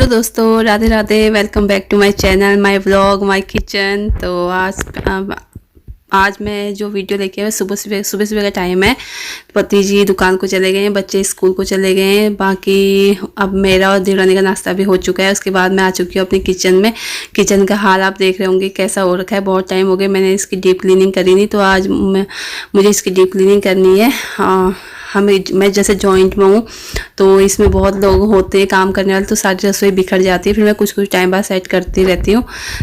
दोस्तों, Radhe Radhe. Welcome back to my channel, my vlog, my kitchen. तो आज मैं जो वीडियो लेके आई, सुबह का टाइम है। पति जी दुकान को चले गए हैं, बच्चे स्कूल को चले गए हैं। बाकी अब मेरा और देवरानी का नाश्ता भी हो चुका है। उसके बाद मैं आ चुकी हूँ अपनी किचन में। किचन का हाल आप देख रहे होंगे कैसा हो रखा है। बहुत टाइम हो गया मैंने इसकी डीप क्लीनिंग करी नहीं, तो आज मुझे इसकी डीप क्लीनिंग करनी है। मैं जैसे जॉइंट में हूँ तो इसमें बहुत लोग होते हैं काम करने वाले, तो सारी रसोई बिखर जाती है। फिर मैं कुछ टाइम बाद सेट करती रहती हूँ।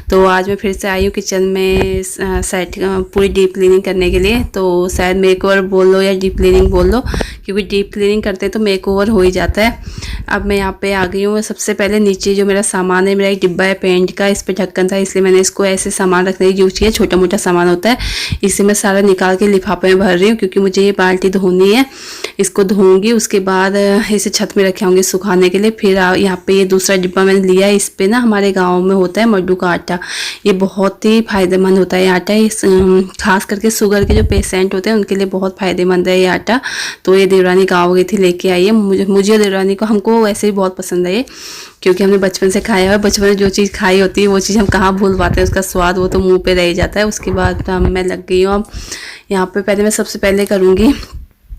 तो आज मैं फिर से आई हूँ किचन में सेट पूरी डीप क्लीनिंग करने के लिए। तो शायद मेकओवर बोल लो या डीप क्लीनिंग बोल लो, क्योंकि डीप क्लीनिंग करते तो मेकओवर हो ही जाता है। अब मैं यहाँ पे आ गई हूँ। सबसे पहले नीचे जो मेरा सामान है, मेरा एक डिब्बा है पेंट का, इस पर ढक्कन था इसलिए मैंने इसको ऐसे सामान रखने की यूज़ किया। छोटा मोटा सामान होता है, इसे मैं सारा निकाल के लिफाफे में भर रही हूँ, क्योंकि मुझे ये बाल्टी धोनी है। इसको धोऊंगी, उसके बाद इसे छत में रखे होंगे सुखाने के लिए। फिर यहाँ पे ये दूसरा डिब्बा मैंने लिया है। इस पे ना हमारे गाँव में होता है मड्डू का आटा। ये बहुत ही फायदेमंद होता है ये आटा। खास करके शुगर के जो पेशेंट होते हैं उनके लिए बहुत फायदेमंद है ये आटा। तो ये देवरानी गाँव गई थी, लेके आई है। मुझे देवरानी को, हमको वैसे ही बहुत पसंद है ये, क्योंकि हमने बचपन से खाया है। बचपन में जो चीज़ खाई होती है वो चीज़ हम कहाँ भूल पाते हैं, उसका स्वाद वो तो मुंह पे रह जाता है। उसके बाद मैं लग गई हूँ अब यहाँ पे। पहले मैं सबसे पहले करूँगी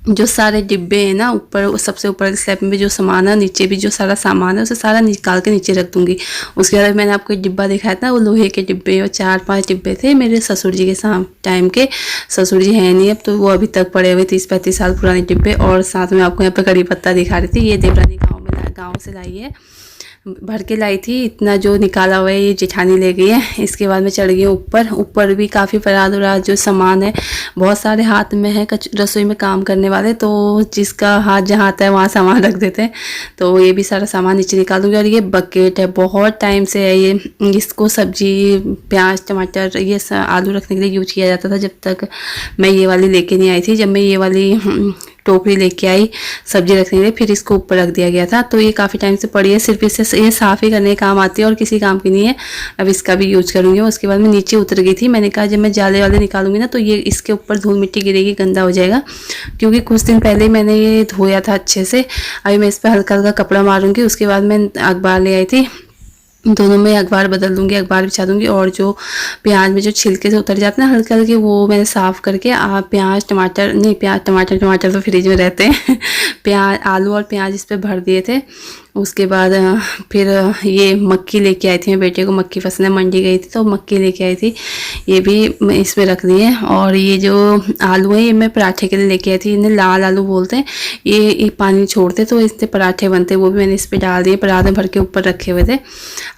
जो सारे डिब्बे हैं ना, ऊपर सबसे ऊपर के स्लैब में जो सामान है, नीचे भी जो सारा सामान है उसे सारा निकाल के नीचे रख दूँगी। उसके बाद मैंने आपको एक डिब्बा दिखाया था, वो लोहे के डिब्बे, और 4-5 डिब्बे थे मेरे ससुर जी के टाइम के। ससुर जी हैं नहीं अब, तो वो अभी तक पड़े हुए 30-35 साल पुराने डिब्बे। और साथ में आपको यहाँ पे कड़ी पत्ता दिखा रही थी। ये देवरानी गाँव से लाई है, भर के लाई थी। इतना जो निकाला हुआ है ये जेठानी ले गई है। इसके बाद मैं चढ़ गई हूँ ऊपर भी काफ़ी फराद जो सामान है। बहुत सारे हाथ में है रसोई में काम करने वाले, तो जिसका हाथ जहाँ आता है वहाँ सामान रख देते हैं। तो ये भी सारा सामान नीचे निकाल दूँगी। और ये बकेट है, बहुत टाइम से है ये। इसको सब्जी, प्याज, टमाटर, ये आलू रखने के लिए यूज किया जाता था, जब तक मैं ये वाली लेके नहीं आई थी। जब मैं ये वाली टोकरी लेके आई सब्जी रखने के लिए, फिर इसको ऊपर रख दिया गया था। तो ये काफ़ी टाइम से पड़ी है, सिर्फ इससे ये साफ़ ही करने के काम आती है और किसी काम की नहीं है। अब इसका भी यूज करूँगी। उसके बाद मैं नीचे उतर गई थी। मैंने कहा जब मैं जाले वाले निकालूंगी ना, तो ये इसके ऊपर धूल मिट्टी गिरेगी, गंदा हो जाएगा। क्योंकि कुछ दिन पहले मैंने ये धोया था अच्छे से। अभी मैं इस पर हल्का हल्का कपड़ा मारूंगी। उसके बाद मैं अखबार ले आई थी, दोनों में अखबार बदल दूंगी, अखबार बिछा दूंगी। और जो प्याज में जो छिलके से उतर जाते हैं हल्के हल्के, वो मैंने साफ़ करके प्याज टमाटर तो फ्रिज में रहते हैं प्याज, आलू और प्याज इस पर भर दिए थे। उसके बाद फिर ये मक्की लेके आई थी। मैं बेटे को मक्की पसंद है, मंडी गई थी तो मक्की लेके आई थी, ये भी इसमें रख दी है। और ये जो आलू है ये मैं पराठे के लिए लेके आई थी। इन्हें लाल आलू बोलते हैं। ये पानी छोड़ते तो इससे पराठे बनते, वो भी मैंने इस पर डाल दिए, पराठे भर के ऊपर रखे हुए थे।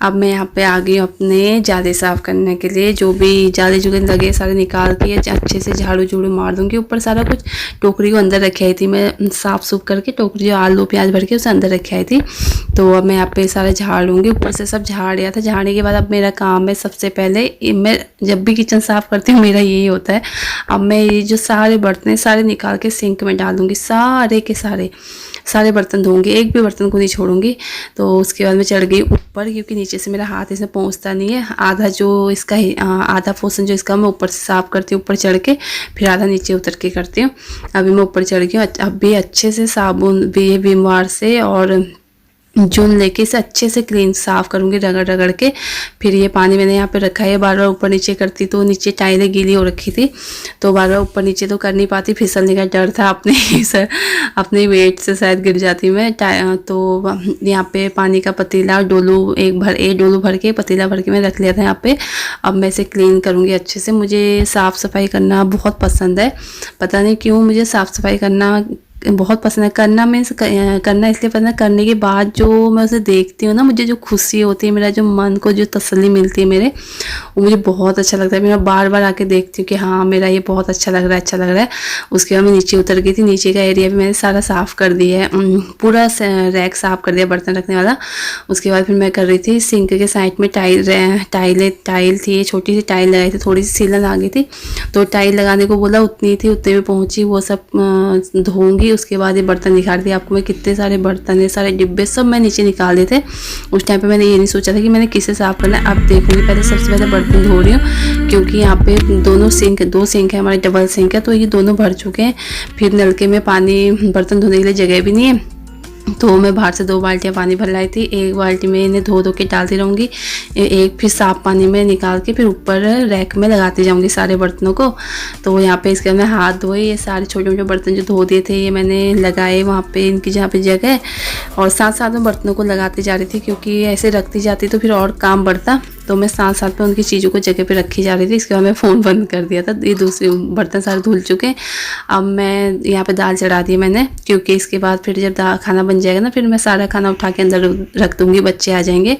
अब मैं यहाँ पे आ गई हूँ अपने जाले साफ़ करने के लिए। जो भी जाले जुले लगे सारे निकाल के अच्छे से झाड़ू झूड़ू मार दूँगी। ऊपर सारा कुछ टोकरी को अंदर रखी आई थी मैं, साफ़ सूफ करके टोकरी जो आलू प्याज भर के उसे अंदर रखी आई थी। तो अब मैं यहाँ पे सारा झाड़ लूँगी। ऊपर से सब झाड़ लिया था। झाड़ने के बाद अब मेरा काम है, सबसे पहले मैं जब भी किचन साफ़ करती हूँ मेरा यही होता है। अब मैं ये जो सारे बर्तन सारे निकाल के सिंक में डाल दूँगी, सारे के सारे बर्तन धोऊंगी, एक भी बर्तन को नहीं छोड़ूंगी। तो उसके बाद मैं चढ़ गई ऊपर, क्योंकि नीचे से मेरा हाथ इसमें पहुंचता नहीं है। आधा जो इसका आधा पोर्शन जो इसका मैं ऊपर से साफ़ करती हूँ ऊपर चढ़ के, फिर आधा नीचे उतर के करती हूँ। अभी मैं ऊपर चढ़ गई हूँ। अब भी अच्छे से साबुन भी विम बार से और जून लेके इसे अच्छे से क्लीन साफ़ करूँगी, रगड़ के। फिर ये पानी मैंने यहाँ पे रखा है, बार बार ऊपर नीचे करती तो नीचे टाइलें गीली हो रखी थी, तो बार बार ऊपर नीचे तो कर नहीं पाती, फिसलने का डर था। अपने वेट से शायद गिर जाती मैं। तो यहाँ पे पानी का पतीला डोलू एक डोलू भर के, पतीला भर के मैं रख लिया था यहाँ पे। अब मैं इसे क्लीन करूँगी अच्छे से। मुझे साफ़ सफाई करना बहुत पसंद है, पता नहीं क्यों मुझे साफ़ सफाई करना बहुत पसंद है। करना मीन्स करना इसलिए पसंद है, करने के बाद जो मैं उसे देखती हूँ ना, मुझे जो खुशी होती है, मेरा जो मन को जो तसल्ली मिलती है मेरे, वो मुझे बहुत अच्छा लगता है। मैं बार बार आके देखती हूँ कि हाँ मेरा ये बहुत अच्छा लग रहा है। उसके बाद मैं नीचे उतर गई थी। नीचे का एरिया भी मैंने सारा साफ़ कर दिया है, पूरा रैक साफ़ कर दिया बर्तन रखने वाला। उसके बाद फिर मैं कर रही थी सिंक के साइड में टाइल थी, छोटी सी टाइल लगाई थी, थोड़ी सी सीलन आ गई थी, तो टाइल लगाने को बोला, उतनी थी, उतने में पहुँची। वो सब धोऊंगी। उसके बाद ये बर्तन दिखा रही थी आपको मैं, कितने सारे बर्तन है, सारे डिब्बे सब मैं नीचे निकाल दिए थे। उस टाइम पे मैंने ये नहीं सोचा था कि मैंने किसे साफ़ करना है। अब देखूंगी, पहले सबसे पहले बर्तन धो रही हूँ, क्योंकि यहाँ पे दो सिंक है हमारे, डबल सिंक है, तो ये दोनों भर चुके हैं। फिर नलके में पानी बर्तन धोने के लिए जगह भी नहीं है। तो मैं बाहर से 2 बाल्टियाँ पानी भर लाई थी। एक बाल्टी में इन्हें धो धो के डालती रहूँगी, एक फिर साफ़ पानी में निकाल के फिर ऊपर रैक में लगाती जाऊँगी सारे बर्तनों को। तो यहाँ पे इसके मैं हाथ धोए, ये सारे छोटे छोटे बर्तन जो धो दिए थे ये मैंने लगाए वहाँ पे इनकी जहाँ पे जगह, और साथ साथ में बर्तनों को लगाती जा रही थी क्योंकि ऐसे रखती जाती तो फिर और काम बढ़ता। तो मैं साथ साथ में उनकी चीज़ों को जगह पे रखी जा रही थी। इसके बाद मैं फ़ोन बंद कर दिया था। ये दूसरे बर्तन सारे धुल चुके। अब मैं यहाँ पे दाल चढ़ा दी मैंने, क्योंकि इसके बाद फिर जब खाना बन जाएगा ना फिर मैं सारा खाना उठा के अंदर रख दूँगी, बच्चे आ जाएंगे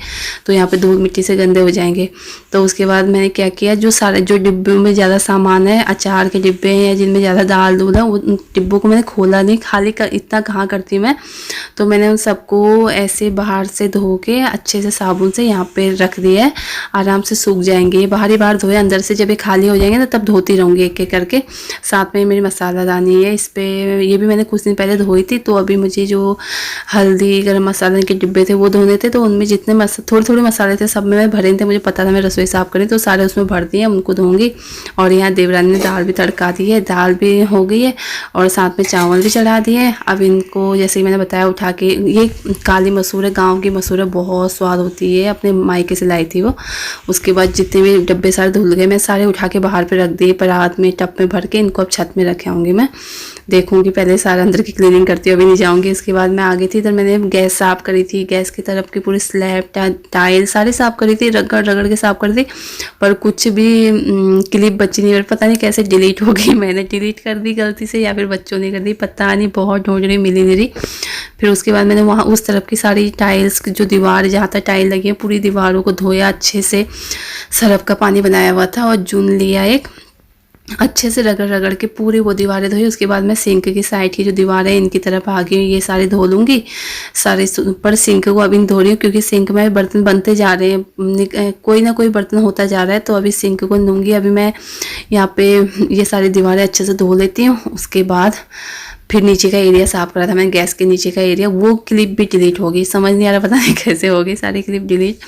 तो यहाँ पे धूल मिट्टी से गंदे हो जाएंगे। तो उसके बाद मैंने क्या किया, जो डिब्बों में ज़्यादा सामान है, अचार के डिब्बे हैं या जिनमें ज़्यादा दाल दूल है, उन डिब्बों को मैंने खोला नहीं, खाली इतना कहाँ करती मैं। तो मैंने उन सबको ऐसे बाहर से धो के अच्छे से साबुन से यहाँ पे रख दिया है, आराम से सूख जाएंगे। ये बाहर ही बाहर धोए, अंदर से जब ये खाली हो जाएंगे ना तब धोती रहूँगी एक एक करके। साथ में मेरी मसालादानी है, इस पर ये भी मैंने कुछ दिन पहले धोई थी। तो अभी मुझे जो हल्दी गरम मसाले के डिब्बे थे वो धोने थे, तो उनमें जितने थोड़े थोड़े मसाले थे सब में मैं भरे थे। मुझे पता था मैं रसोई साफ़ करी तो सारे उसमें भर दिए, उनको धोऊंगी। और यहाँ देवरानी ने दाल भी तड़का दी है, दाल भी हो गई है और साथ में चावल भी चढ़ा दिए। अब इनको जैसे ही मैंने बताया उठा के, ये काली मसूर है, गाँव की मसूर है, बहुत स्वाद होती है, अपने मायके से लाई थी वो। उसके बाद जितने भी डब्बे सारे धुल गए मैं सारे उठा के बाहर पे रख दिए, परात में टब में भर के। इनको अब छत में रखे होंगे, मैं देखूंगी, पहले सारा अंदर की क्लीनिंग करती हूँ, अभी नहीं जाऊंगी। इसके बाद मैं आ गई थी, इधर मैंने गैस साफ़ करी थी, गैस की तरफ की पूरी स्लैब टाइल सारी साफ़ करी थी, रगड़ रगड़ के साफ़ करी थी, पर कुछ भी क्लिप बची नहीं। पता नहीं कैसे डिलीट हो गई, मैंने डिलीट कर दी गलती से या फिर बच्चों ने कर दी, पता नहीं, बहुत ढूंढ रही, मिली नहीं रही। फिर उसके बाद मैंने वहाँ उस तरफ की सारी टाइल्स जो दीवार जहाँ तक टाइल लगी है पूरी दीवारों को धोया अच्छे से, सरफ का पानी बनाया हुआ था और चून लिया एक, अच्छे से रगड़ रगड़ के पूरी वो दीवारें धोई। उसके बाद मैं सिंक की साइड की जो दीवार है इनकी तरफ आ गई, ये सारे धो लूँगी सारे। पर सिंक को अभी धो रही हूँ क्योंकि सिंक में बर्तन बनते जा रहे हैं, कोई ना कोई बर्तन होता जा रहा है, तो अभी सिंक को धोऊंगी। अभी मैं यहाँ पे ये सारी दीवारें अच्छे से धो लेती हूँ। उसके बाद फिर नीचे का एरिया साफ़ करा था मैंने, गैस के नीचे का एरिया, वो क्लिप भी डिलीट होगी, समझ नहीं आ रहा, पता नहीं कैसे होगी सारी क्लिप डिलीट।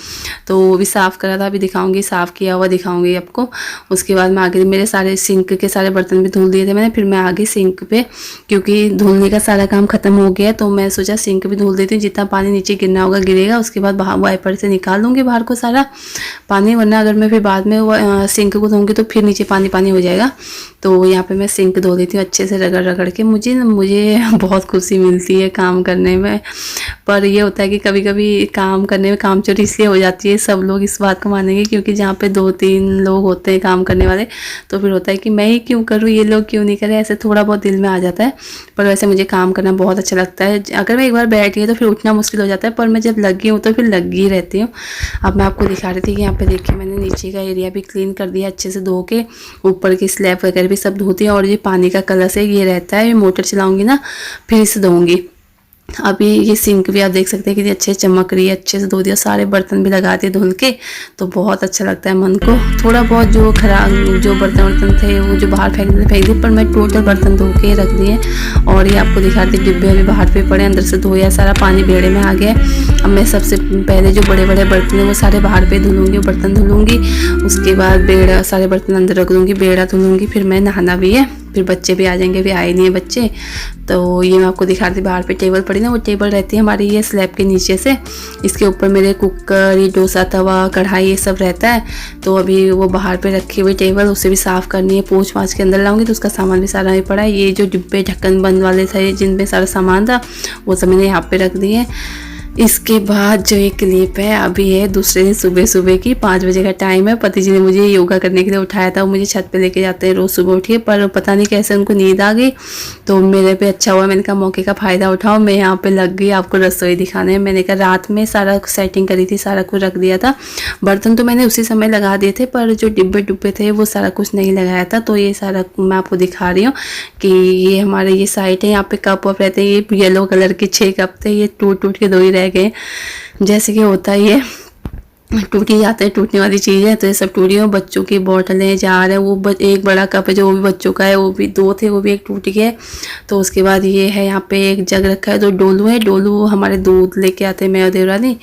तो वो भी साफ़ करा था, अभी दिखाऊंगी, साफ़ किया हुआ दिखाऊंगी आपको। उसके बाद मैं आगे मेरे सारे सिंक के सारे बर्तन भी धुल दिए थे मैंने। फिर मैं आगे सिंक पे, क्योंकि धुलने का सारा काम ख़त्म हो गया तो मैं सोचा सिंक भी धुल देती हूँ, जितना पानी नीचे गिरना होगा गिरेगा। उसके बाद वाइपर से निकाल दूँगी बाहर को सारा पानी, वरना अगर मैं फिर बाद में सिंक को धोऊंगी तो फिर नीचे पानी पानी हो जाएगा। तो यहाँ पे मैं सिंक धो देती हूँ अच्छे से रगड़ रगड़ के। मुझे बहुत खुशी मिलती है काम करने में, पर ये होता है कि कभी कभी काम करने में कामचोरी इसलिए हो जाती है, सब लोग इस बात को मानेंगे, क्योंकि जहाँ पे 2-3 लोग होते हैं काम करने वाले तो फिर होता है कि मैं ही क्यों करूँ, ये लोग क्यों नहीं करें, ऐसे थोड़ा बहुत दिल में आ जाता है। पर वैसे मुझे काम करना बहुत अच्छा लगता है। अगर मैं एक बार बैठ गई तो फिर उठना मुश्किल हो जाता है, पर मैं जब लगी हूँ तो फिर लगी रहती हूँ। अब मैं आपको दिखा रही थी कि यहाँ पे देखिए मैंने नीचे का एरिया भी क्लीन कर दिया अच्छे से धो के, ऊपर की स्लैब वगैरह भी सब धोती है। और ये पानी का कलश है, ये रहता है, मोटर चलाऊंगी ना फिर इसे धोऊंगी। अभी ये सिंक भी आप देख सकते हैं कितनी अच्छे चमक रही है, अच्छे से धो दिया, सारे बर्तन भी लगा दिए धुल के, तो बहुत अच्छा लगता है मन को। थोड़ा बहुत जो खराब जो बर्तन थे वो जो बाहर फेंक दिए, पर मैं टोटल बर्तन धो के रख दिए। और ये आपको दिखा दी, डिब्बे अभी बाहर पे पड़े, अंदर से धोया, सारा पानी बेड़े में आ गया। अब मैं सबसे पहले जो बड़े बड़े बर्तन है वो सारे बाहर पे धुलूँगी, बर्तन धुलूँगी। उसके बाद बेड़ा, सारे बर्तन अंदर रख दूँगी, बेड़ा धुलूँगी। फिर मैं नहाना भी है, फिर बच्चे भी आ जाएंगे, अभी आए नहीं है बच्चे। तो ये मैं आपको दिखा रही थी, बाहर पे टेबल पड़ी ना, वो टेबल रहती है हमारी ये स्लैब के नीचे से, इसके ऊपर मेरे कुकर, ये डोसा तवा, कढ़ाई, ये सब रहता है। तो अभी वो बाहर पे रखी हुई टेबल, उसे भी साफ़ करनी है, पोंछ पाँच के अंदर लाऊंगी तो उसका सामान भी सारा ही पड़ा है। ये जो डिब्बे ढक्कन बंद वाले थे जिनमें सारा सामान था वो सब मैंने यहाँ पे रख दिए। इसके बाद जो एक क्लिप है अभी है दूसरे दिन सुबह सुबह की 5 बजे का टाइम है। पति जी ने मुझे योगा करने के लिए उठाया था, वो मुझे छत पे लेके जाते हैं रोज़ सुबह उठिए, पर पता नहीं कैसे उनको नींद आ गई। तो मेरे पे अच्छा हुआ, मैंने कहा मौके का फ़ायदा उठाओ, मैं यहाँ पे लग गई आपको रसोई दिखाने। मैंने कहा रात में सारा सेटिंग करी थी, सारा कुछ रख दिया था, बर्तन तो मैंने उसी समय लगा दिए थे, पर जो डिब्बे डुब्बे थे वो सारा कुछ नहीं लगाया था। तो ये सारा मैं आपको दिखा रही हूँ कि ये हमारे ये साइड है, यहाँ पे कप वप रहते हैं, ये येलो कलर के 6 कप थे, ये टूट टूट के 2 ही रह गए, जैसे कि होता ही है। टूटी जाते हैं, टूटने वाली चीज़ है, तो ये सब टूटी है। बच्चों की बॉटलें, जार है, वो एक बड़ा कप है जो वो भी बच्चों का है, वो भी 2 थे, वो भी एक टूट गया है। तो उसके बाद ये है यहाँ पे एक जग रखा है, 2 डोलू है, डोलू हमारे दूध लेके आते हैं मैं और देवरानी।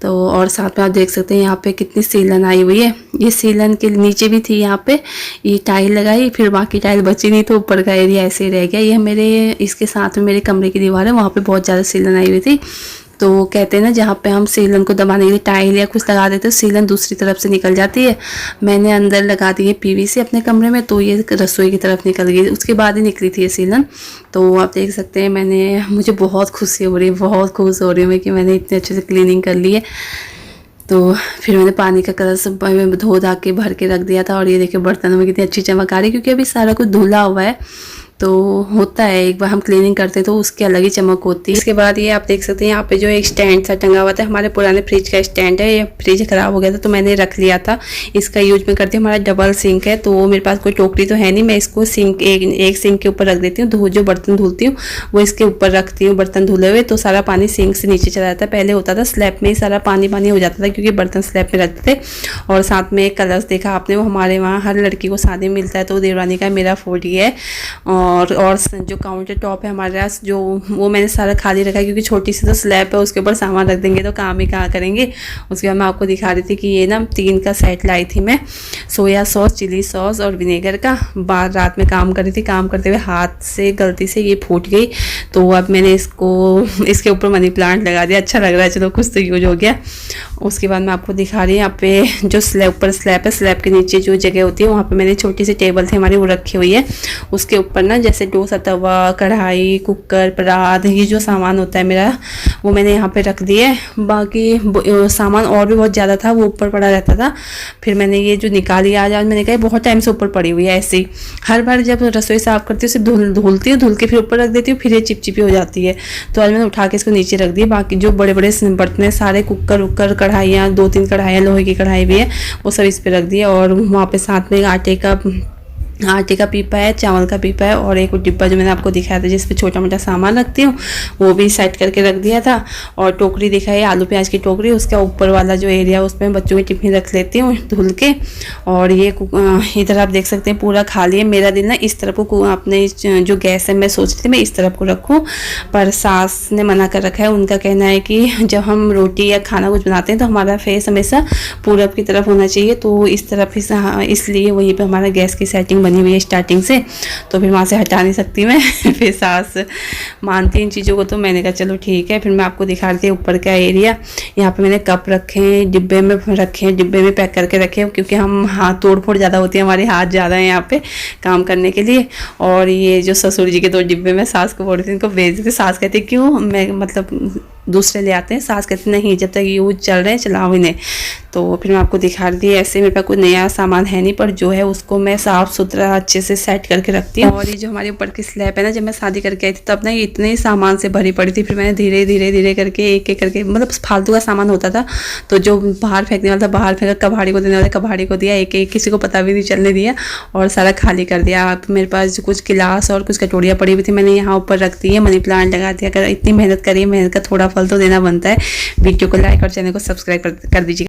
तो और साथ में आप देख सकते हैं यहाँ पे कितनी सीलन आई हुई है। ये सीलन के नीचे भी थी, यहाँ पे ये टाइल लगाई, फिर बाकी टाइल बची नहीं तो ऊपर का एरिया ऐसे ही रह गया। ये मेरे इसके साथ में मेरे कमरे की दीवार है, वहाँ पे बहुत ज़्यादा सीलन आई हुई थी। तो कहते हैं ना, जहाँ पे हम सीलन को दबाने के लिए टाइल या कुछ लगा देते हैं, सीलन दूसरी तरफ से निकल जाती है। मैंने अंदर लगा दी है पीवीसी अपने कमरे में, तो ये रसोई की तरफ निकल गई, उसके बाद ही निकली थी ये सीलन। तो आप देख सकते हैं, मुझे बहुत खुशी हो रही है, बहुत खुश हो रही हूँ मैं कि मैंने इतने अच्छे से क्लीनिंग कर ली है। तो फिर मैंने पानी का कलश धो धा के भर के रख दिया था, और ये देखिए बर्तनों में कितनी अच्छी चमक आ रही है, क्योंकि अभी सारा कुछ धुला हुआ है। तो होता है, एक बार हम क्लीनिंग करते तो उसकी अलग ही चमक होती है। इसके बाद ये आप देख सकते हैं यहाँ पे जो एक स्टैंड सा टंगा हुआ था, हमारे पुराने फ्रिज का स्टैंड है। ये फ्रिज खराब हो गया था तो मैंने रख लिया था, इसका यूज मैं करती हूँ। हमारा डबल सिंक है, तो मेरे पास कोई टोकरी तो है नहीं, मैं इसको सिंक एक सिंक के ऊपर रख देती हूँ। जो बर्तन धुलती हूँ वो इसके ऊपर रखती हूँ, बर्तन धुले हुए, तो सारा पानी सिंक से नीचे चला जाता है। पहले होता था स्लैब में ही सारा पानी हो जाता था, क्योंकि बर्तन स्लैब में रखते थे। और साथ में एक कलश देखा आपने, वो हमारे वहाँ हर लड़की को शादी में मिलता है, तो देवरानी का मेरा 40 है। और जो काउंटर टॉप है हमारे पास, जो वो मैंने सारा खाली रखा है, क्योंकि छोटी सी तो स्लैब है, उसके ऊपर सामान रख देंगे तो काम ही कहाँ करेंगे। उसके बाद मैं आपको दिखा रही थी कि ये ना 3 का सेट लाई थी मैं, सोया सॉस, चिली सॉस और विनेगर का। बाहर रात में काम कर रही थी, काम करते हुए हाथ से गलती से ये फूट गई, तो अब मैंने इसके ऊपर मनी प्लांट लगा दिया। अच्छा लग रहा है, चलो कुछ तो यूज हो गया। उसके बाद मैं आपको दिखा रही हूँ यहाँ पे जो ऊपर स्लैब है, स्लैब के नीचे जो जगह होती है, वहाँ पे मैंने छोटी सी टेबल थी हमारी, वो रखी हुई है। उसके ऊपर ना जैसे डोसा तवा, कढ़ाई, कुकर, परात, ये जो सामान होता है मेरा, वो मैंने यहाँ पे रख दिए। बाकी सामान और भी बहुत ज़्यादा था, वो ऊपर पड़ा रहता था। फिर मैंने ये जो निकाली आज मैंने कहा बहुत टाइम से ऊपर पड़ी हुई है ऐसे ही। हर बार जब रसोई साफ़ करती हूँ सिर्फ धुलती हूँ, धुल के फिर ऊपर रख देती हूँ, फिर ये चिपचिपी हो जाती है। तो आज मैंने उठा के इसको नीचे रख दिया। बाकी जो बड़े बड़े बर्तन है सारे, कुकर उकर, कढ़ाइयाँ, 2-3 कढ़ाइयाँ, लोहे की कढ़ाई भी है, वो सब इस पर रख दिया। और वहाँ पे साथ में आटे का पीपा है, चावल का पीपा है, और एक डिब्बा जो मैंने आपको दिखाया था जिस पे छोटा मोटा सामान रखती हूँ, वो भी सेट करके रख दिया था। और टोकरी दिखा है, आलू प्याज की टोकरी, उसका ऊपर वाला जो एरिया उसमें बच्चों की टिफिन रख लेती हूँ धुल के। और ये इधर आप देख सकते हैं पूरा खाली है। मेरा दिल ना इस तरफ को, अपने जो गैस है, मैं सोच रही थी मैं इस तरफ को रखूँ, पर सास ने मना कर रखा है। उनका कहना है कि जब हम रोटी या खाना कुछ बनाते हैं तो हमारा फेस हमेशा पूरब की तरफ होना चाहिए, तो इस तरफ इसलिए वहीं पर हमारा गैस की सेटिंग बनी हुई है स्टार्टिंग से, तो फिर वहाँ से हटा नहीं सकती मैं। फिर सास मानती इन चीज़ों को, तो मैंने कहा चलो ठीक है। फिर मैं आपको दिखा रही थी ऊपर का एरिया। यहाँ पे मैंने कप रखे हैं, डिब्बे में रखे हैं, डिब्बे में पैक करके रखे हैं, क्योंकि हम हाथ तोड़ फोड़ ज़्यादा होती है, हमारे हाथ ज़्यादा हैं यहाँ पे काम करने के लिए। और ये जो ससुर जी के 2 डिब्बे में सास को बोल रही थी, इनको भेज देते। सास कहती क्यों, मैं मतलब दूसरे ले आते हैं। सास कहती नहीं, जब तक यूज चल रहे हैं चलाओ इन्हें। तो फिर मैं आपको दिखा रही थी। ऐसे मेरे पास कोई नया सामान है नहीं, पर जो है उसको मैं साफ़ सुथरा अच्छे से सेट करके रखती हूँ। और ये जो हमारे ऊपर की स्लैब है ना, जब मैं शादी करके आई थी तब ना ये इतने ही सामान से भरी पड़ी थी। फिर मैंने धीरे धीरे करके एक एक करके, मतलब फालतू का सामान होता था तो जो बाहर फेंकने वाला था बाहर फेंका, कबाड़ी को देने वाले कबाड़ी को दिया, एक एक, किसी को पता भी नहीं चलने दिया, और सारा खाली कर दिया। आप मेरे पास कुछ गिलास और कुछ कटोरियाँ पड़ी हुई थी, मैंने यहाँ ऊपर रख दी है, मनी प्लांट लगा दिया। अगर इतनी मेहनत करिए, मेहनत का थोड़ा फल तो देना बनता है। वीडियो को लाइक और चैनल को सब्सक्राइब कर दीजिए।